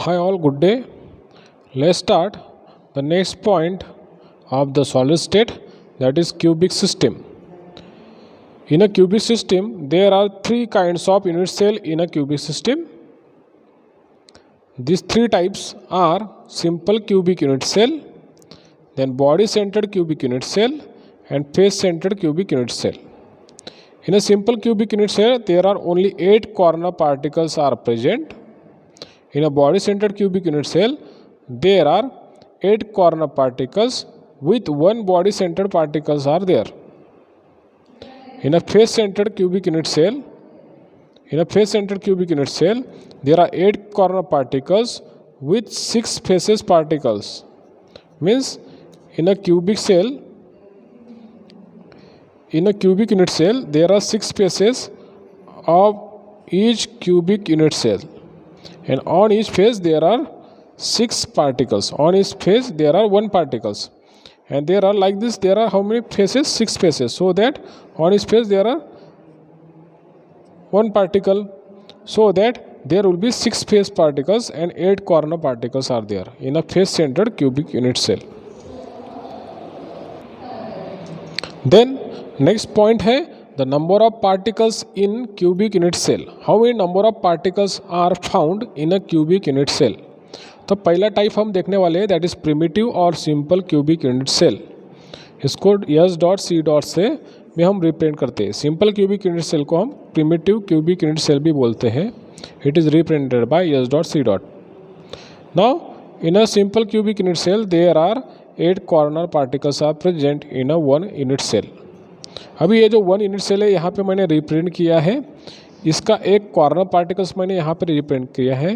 Hi all, good day. Let's start the next point of the solid state, that is cubic system. In a cubic system, there are three kinds of unit cell in a cubic system. These three types are simple cubic unit cell, then body centered cubic unit cell, and face centered cubic unit cell. In a simple cubic unit cell, there are only 8 corner particles are present. In a body centered cubic unit cell, there are 8 corner particles with 1 body centered particles are there. In a face centered cubic unit cell, there are 8 corner particles with 6 faces particles. Means in a cubic unit cell, there are 6 faces of each cubic unit cell. And on each face there are 6 particles. On each face there are 1 particles. And there are like this, there are how many faces? 6 faces. So that on each face there are 1 particle. So that there will be 6 face particles and 8 corner particles are there in a face centered cubic unit cell. Then next point है the number of particles in cubic unit cell. How many number of particles are found in a cubic unit cell? तो पहला type हम देखने वाले हैं, that is primitive और simple cubic unit cell. इसको S dot C dot से भी हम रिप्रेजेंट करते हैं. सिंपल क्यूबिक यूनिट सेल को हम प्रिमिटिव क्यूबिक यूनिट सेल भी बोलते हैं. It is represented by S dot C dot. Now in a simple cubic unit cell there are 8 corner particles are present in a 1 unit cell. अभी ये जो 1 unit cell है यहाँ पे मैंने रिप्रेजेंट किया है, इसका एक कॉर्नर पार्टिकल्स मैंने यहाँ पे रिप्रेजेंट किया है.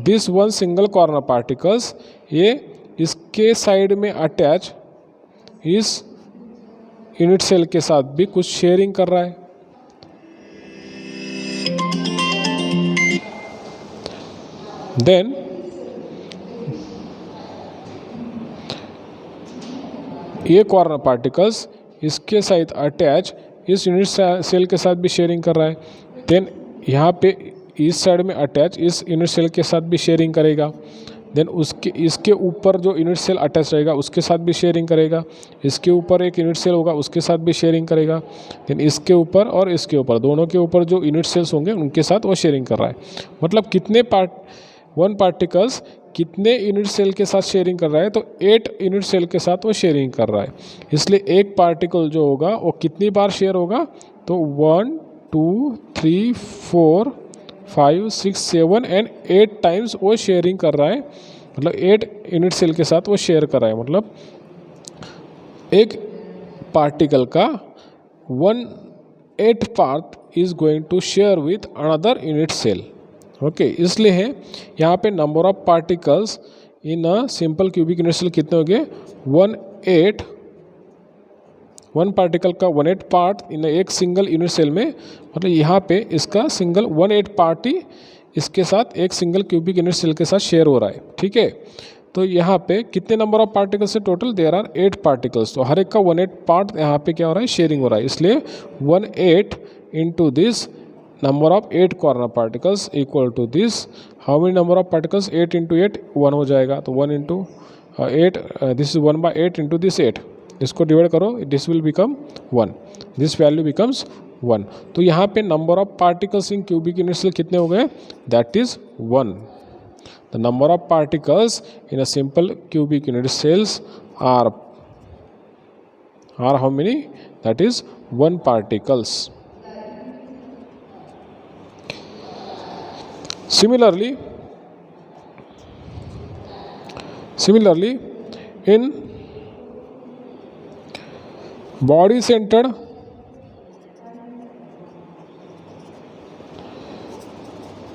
दिस 1 सिंगल कॉर्नर पार्टिकल्स ये इसके साइड में अटैच इस यूनिट सेल के साथ भी कुछ शेयरिंग कर रहा है. देन ये कॉर्नर पार्टिकल्स इसके साथ अटैच इस यूनिट सेल के साथ भी शेयरिंग कर रहा है. देन यहाँ पे इस साइड में अटैच इस यूनिट सेल के साथ भी शेयरिंग करेगा. देन इसके ऊपर जो यूनिट सेल अटैच रहेगा उसके साथ भी शेयरिंग करेगा. इसके ऊपर एक यूनिट सेल होगा उसके साथ भी शेयरिंग करेगा. देन इसके ऊपर और इसके ऊपर दोनों के ऊपर जो यूनिट सेल्स होंगे उनके साथ वो शेयरिंग कर रहा है. मतलब कितने 1 पार्टिकल्स कितने यूनिट सेल के साथ शेयरिंग कर रहा है, तो 8 यूनिट सेल के साथ वो शेयरिंग कर रहा है. इसलिए एक पार्टिकल जो होगा वो कितनी बार शेयर होगा, तो 1 2 3 4 5 6 7 एंड 8 टाइम्स वो शेयरिंग कर रहा है. मतलब 8 यूनिट सेल के साथ वो शेयर कर रहा है. मतलब एक पार्टिकल का 1/8 part is going to share with another unit cell. Okay, इसलिए है यहाँ पे number of particles in a simple cubic unit cell कितने हो गए, 1 पार्टिकल का 1/8 पार्ट इन एक सिंगल यूनिट सेल में. मतलब यहाँ पे इसका सिंगल 1/8 पार्ट ही इसके साथ एक सिंगल क्यूबिक यूनिट सेल के साथ शेयर हो रहा है. ठीक है, तो यहाँ पे कितने नंबर ऑफ पार्टिकल्स है टोटल, देयर आर 8 पार्टिकल्स. तो हर एक का 1/8 पार्ट यहाँ पे क्या हो रहा है, शेयरिंग हो रहा है. इसलिए 1/8 into this number of 8 corner particles equal to this how many number of particles, 8 into 8 1 हो जाएगा. तो 1 into 8 this is 1/8 into this 8. इसको डिवाइड करो, this will become 1, this value becomes 1. तो यहाँ पे number of particles in cubic unit cell कितने हो गए, that is 1. The number of particles in a simple cubic unit cells are how many, that is 1 particles. Similarly, in body-centered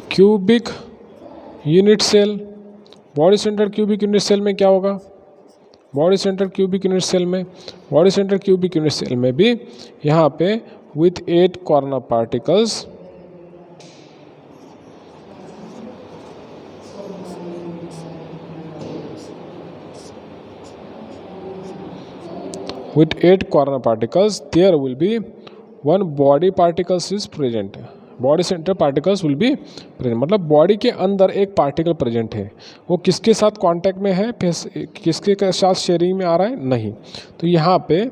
cubic unit cell, body-centered cubic unit cell में क्या होगा, body-centered cubic unit cell में भी यहाँ पे with 8 corner particles with 8 corner particles there will be 1 body particles is present. Body centre particles will be present, मतलब body के अंदर एक पार्टिकल प्रेजेंट है, वो किसके साथ कांटेक्ट में है, किसके साथ शेयरिंग में आ रहा है, नहीं। तो यहाँ पे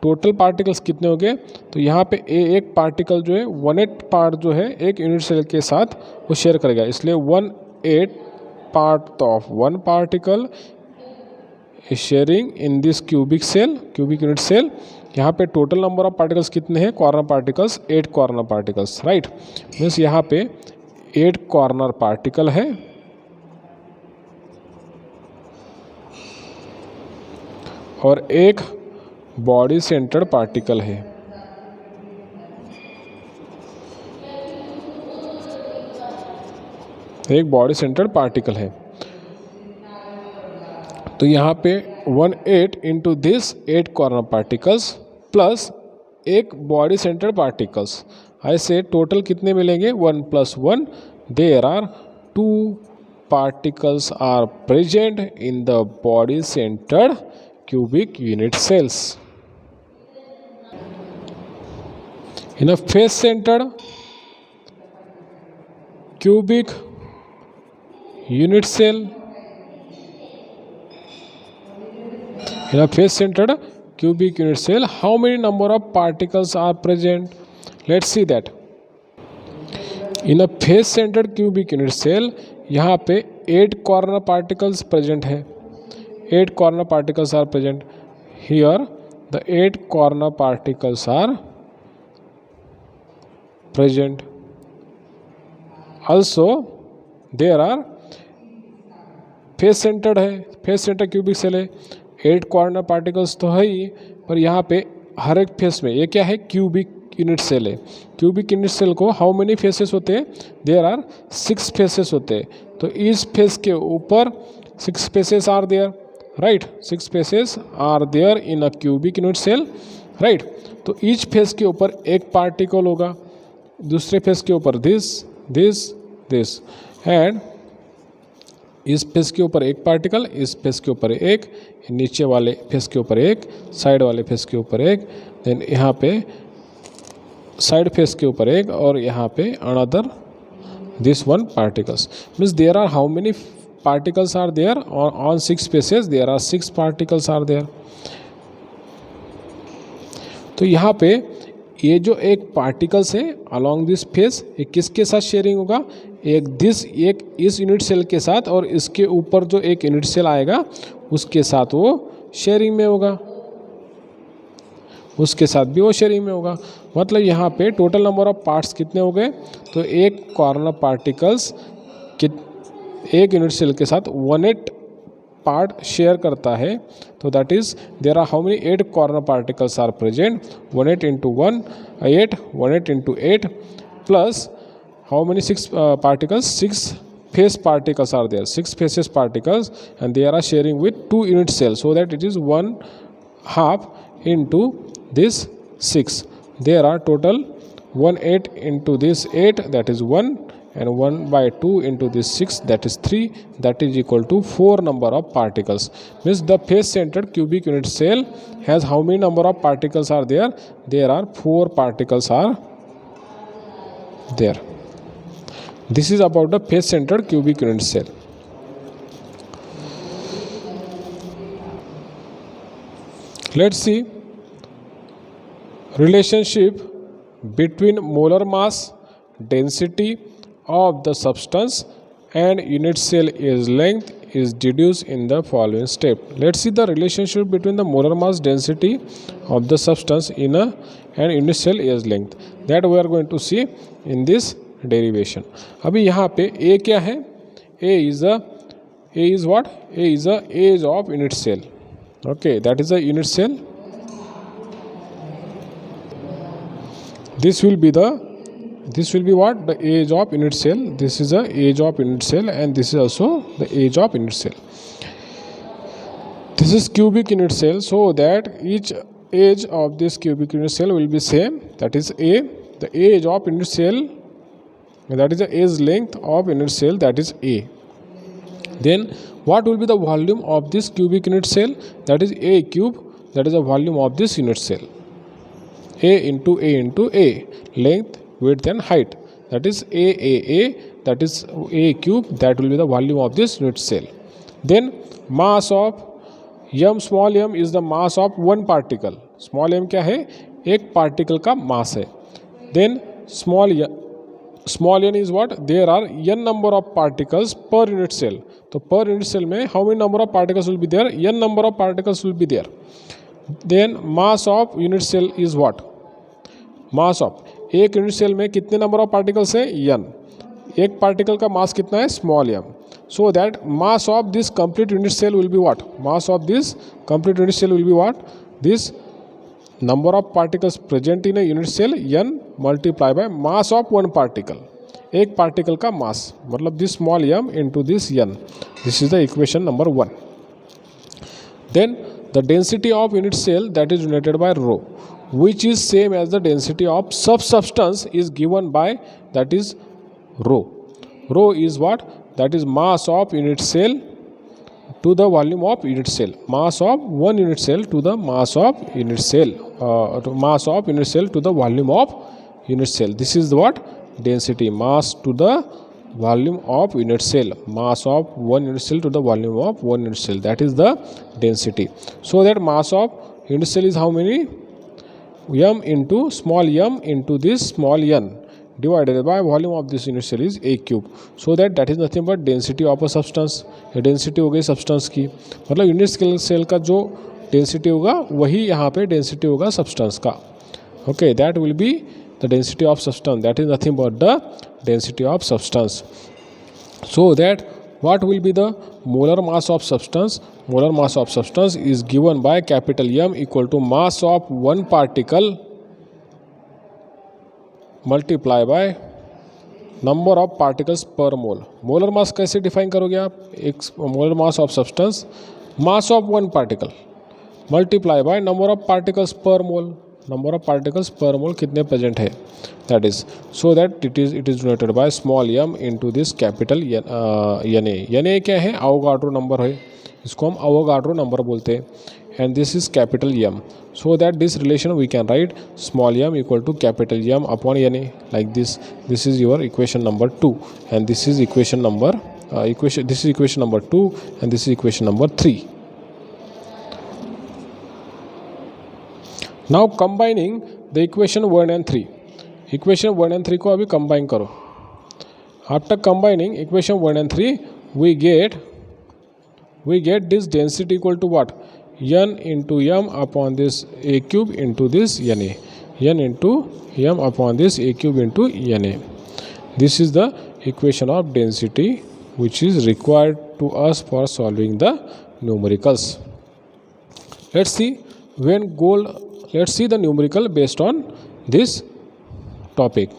टोटल पार्टिकल्स कितने हो गए, तो यहाँ पे एक पार्टिकल जो है 1/8 पार्ट जो है एक यूनिट सेल के साथ वो शेयर करेगा, इसलिए 1/8 part of one particle is sharing in this cubic unit cell. यहाँ पे टोटल नंबर ऑफ पार्टिकल्स कितने हैं, corner particles 8 corner particles, right. Means यहाँ पे 8 कॉर्नर पार्टिकल है और एक बॉडी सेंटर्ड पार्टिकल है। एक बॉडी सेंटर्ड पार्टिकल है। तो यहाँ पे 1/8 into this 8 corner particles plus एक बॉडी सेंटर्ड पार्टिकल्स, ऐसे टोटल कितने मिलेंगे, 1 + 1, there are 2 particles are present in the body centered cubic unit cells. In a face centered cubic unit cell, in a face centered cubic unit cell, how many number of particles are present? Let's see that. In a face centered cubic unit cell, यहाँ पे 8 corner particles present है, 8 corner particles are present. Here the 8 corner particles are present. Also there are face centered है, face centered cubic cell है, 8 corner particles तो है ही, पर यहाँ पे हर एक फेस में ये क्या है, क्यूबिक यूनिट सेल है। क्यूबिक यूनिट सेल को हाउ मेनी फेसेस होते हैं, देयर आर 6 फेसेस होते हैं। तो इस फेस के ऊपर 6 faces are there, right, 6 faces are there in a cubic unit cell, right. तो ईच फेस के ऊपर एक पार्टिकल होगा, दूसरे फेस के ऊपर दिस एंड इस फेस के ऊपर एक पार्टिकल, इस फेस के ऊपर एक, नीचे वाले फेस के ऊपर एक, साइड वाले फेस के ऊपर एक, देन यहाँ पे साइड फेस के ऊपर एक, और यहाँ पे another this one particles. Means there are how many particles are there on 6 faces, there are 6 particles are there. तो यहाँ पे ये जो एक पार्टिकल्स है अलॉन्ग दिस फेस, ये किसके साथ शेयरिंग होगा, एक इस यूनिट सेल के साथ, और इसके ऊपर जो एक यूनिट सेल आएगा उसके साथ वो शेयरिंग में होगा, उसके साथ भी वो शेयरिंग में होगा। मतलब यहाँ पे टोटल नंबर ऑफ पार्ट्स कितने हो गए, तो एक कॉर्नर पार्टिकल्स एक यूनिट सेल के साथ 1/8 पार्ट शेयर करता है। तो that is there are how many 8 corner particles are present, 1/8 into 1 8, 1/8 into 8 plus how many 6 particles, 6 face particles are there, 6 faces particles, and they are sharing with 2 unit cells, so that it is 1/2 into this 6. There are total 1/8 into this 8, that is 1, and 1/2 into this 6, that is 3, that is equal to 4 number of particles. Means the face centered cubic unit cell has how many number of particles are there? There are 4 particles are there. This is about the face centered cubic unit cell. Let's see relationship between molar mass, density of the substance and unit cell age length is deduced in the following step. Let's see the relationship between the molar mass, density of the substance and unit cell age length, that we are going to see in this derivation. अभी यहाँ पे A क्या है, A is what? A is the age of unit cell. Okay, that is a unit cell. This will be what? The age of unit cell. This is the age of unit cell, and this is also the age of unit cell. This is cubic unit cell, so that each age of this cubic unit cell will be same. That is A. The age of unit cell, that is the age length of unit cell, that is A. Then what will be the volume of this cubic unit cell? That is A cube. That is the volume of this unit cell. A into A, length, width and height, that is AAA, that is A cube, that will be the volume of this unit cell. Then mass of m, small m is the mass of one particle. Small m क्या है, एक particle का mass है. Then small n is what, there are n number of particles per unit cell. तो per unit cell में how many number of particles will be there, n number of particles will be there. Then mass of unit cell is what, mass of एक unit cell में कितने number of particles है, n. एक particle का mass कितना है, small m. So that mass of this complete unit cell will be what, mass of this complete unit cell will be what, this number of particles present in a unit cell n multiply by mass of one particle. एक particle का mass मतलब this small m into this n. This is the equation number 1. Then the density of unit cell that is denoted by rho, which is same as the density of substance is given by, that is rho. Rho is what, that is mass of unit cell to the volume of unit cell. Mass of one unit cell to the mass of unit cell, mass of unit cell to the volume of unit cell. This is what density, mass to the volume of unit cell, mass of one unit cell to the volume of one unit cell, that is the density. So that mass of unit cell is how many, m into small m into this small n divided by volume of this unit cell is a cube. So that is nothing but density of a substance. ये density हो गई substance की, मतलब unit cell का जो density होगा वही यहाँ पे डेंसिटी होगा सब्सटेंस का. Okay, that will be the density of substance, that is nothing but the density of substance. So that what will be the molar mass of substance? Molar mass of substance is given by capital M equal to mass of one particle multiply by number of particles per mole. Molar mass कैसे define करोगे आप, एक molar mass of substance, mass of one particle multiply by number of particles per mole. Number of particles per mole कितने present है, that is, so that it is denoted by small m into this capital Na. Na क्या है, Avogadro number है, इसको हम Avogadro number बोलते हैं, and this is capital M. So that this relation we can write small m equal to capital M upon Na like this. This is your equation number 2, and this is equation number this is equation number 2, and this is equation number 3. Now combining the equation 1 and 3. Equation 1 and 3 को अभी combine करो. After combining equation 1 and 3, we get this density equal to what? N into m upon this a cube into this Na. N into m upon this a cube into Na. This is the equation of density which is required to us for solving the numericals. Let's see the numerical based on this topic.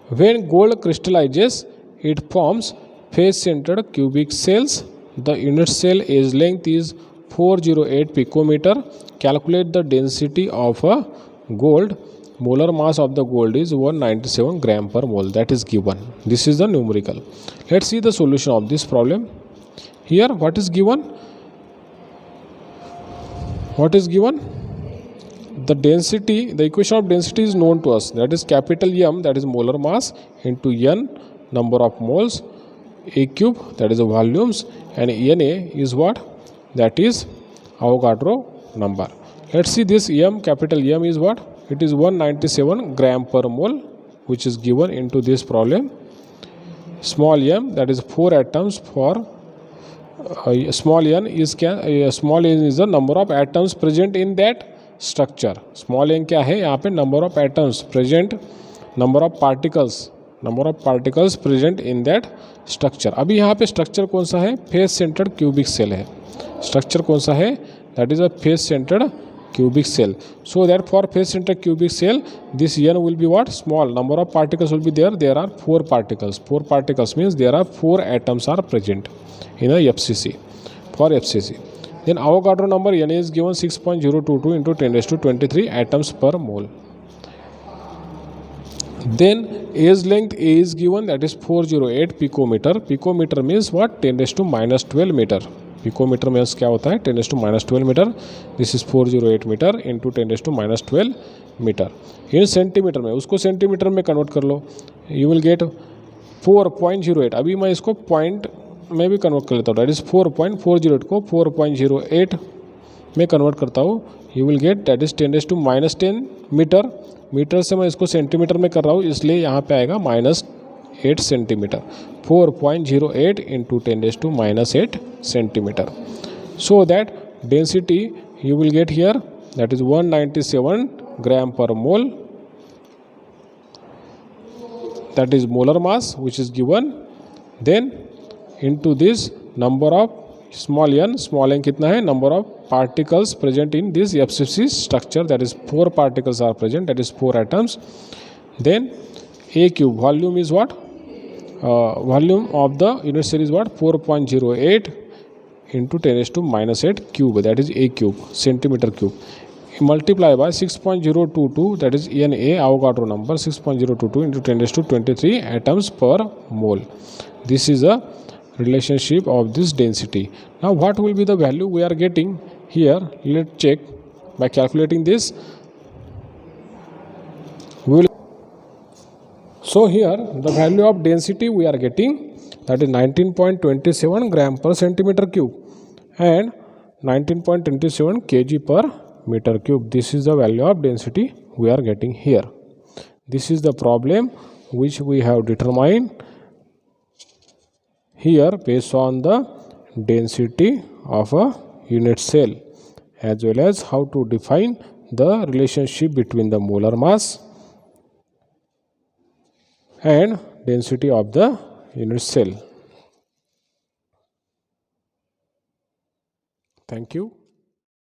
When gold crystallizes, it forms face-centered cubic cells. The unit cell edge length is 408 picometer. Calculate the density of a gold. Molar mass of the gold is 197 gram per mole. That is given. This is the numerical. Let's see the solution of this problem. Here, what is given? What is given? The density, the equation of density is known to us, that is capital M, that is molar mass, into N number of moles, A cube, that is the volumes, and Na is what? That is Avogadro number. Let's see this M, capital M is what? It is 197 gram per mole, which is given into this problem. Small m, that is 4 atoms for small n is the number of atoms present in that structure. Small n क्या है, यहाँ पे number of atoms present, number of particles present in that structure. अभी यहाँ पे structure कौन सा है, फेस सेंटर्ड क्यूबिक सेल है. स्ट्रक्चर कौन सा है, that is a face centred cubic cell. So that for face centered cubic cell, this n will be what, small. Number of particles will be there. There are 4 particles. 4 particles means there are 4 atoms are present in a FCC. For FCC, then Avogadro number Na is given 6.022 into 10 raised to 23 atoms per mole. Then edge length A is given, that is 408 picometer. Picometer means what, 10 raised to minus 12 meter. Picometre में क्या होता है, 10 to minus 12 metre. This is 408 metre into 10 to minus 12 metre. In centimetre में, उसको centimetre में convert कर लो. You will gate 4.08. अभी मैं इसको पॉइंट में भी कन्वर्ट कर लेता हूँ, दैट इज़ 4.408 को 4.08 में कन्वर्ट करता हूँ. You will get that is 10⁻⁻10 metre. Metre से मैं इसको सेंटीमीटर में कर रहा हूँ, इसलिए यहाँ पे आएगा -8 centimetre. 4.08 into 10⁻⁻8 centimetre. So that density you will get here, that is 197 gram per mole, that is molar mass which is given. Then into this number of small n कितना है, number of particles present in this FCC structure, that is 4 particles are present, that is 4 atoms. Then A cube, volume is what, volume of the unit cell is what, 4.08 into 10⁻⁸ cube, that is A cube, centimeter cube, multiply by 6.022, that is Na, Avogadro number, 6.022 into 10⁻23 atoms per mole. This is a relationship of this density. Now what will be the value we are getting here? Let's check by calculating this. So here the value of density we are getting, that is 19.27 gram per centimeter cube and 19.27 kg per meter cube. This is the value of density we are getting here. This is the problem which we have determined here based on the density of a unit cell, as well as how to define the relationship between the molar mass and density of the unit cell. Thank you.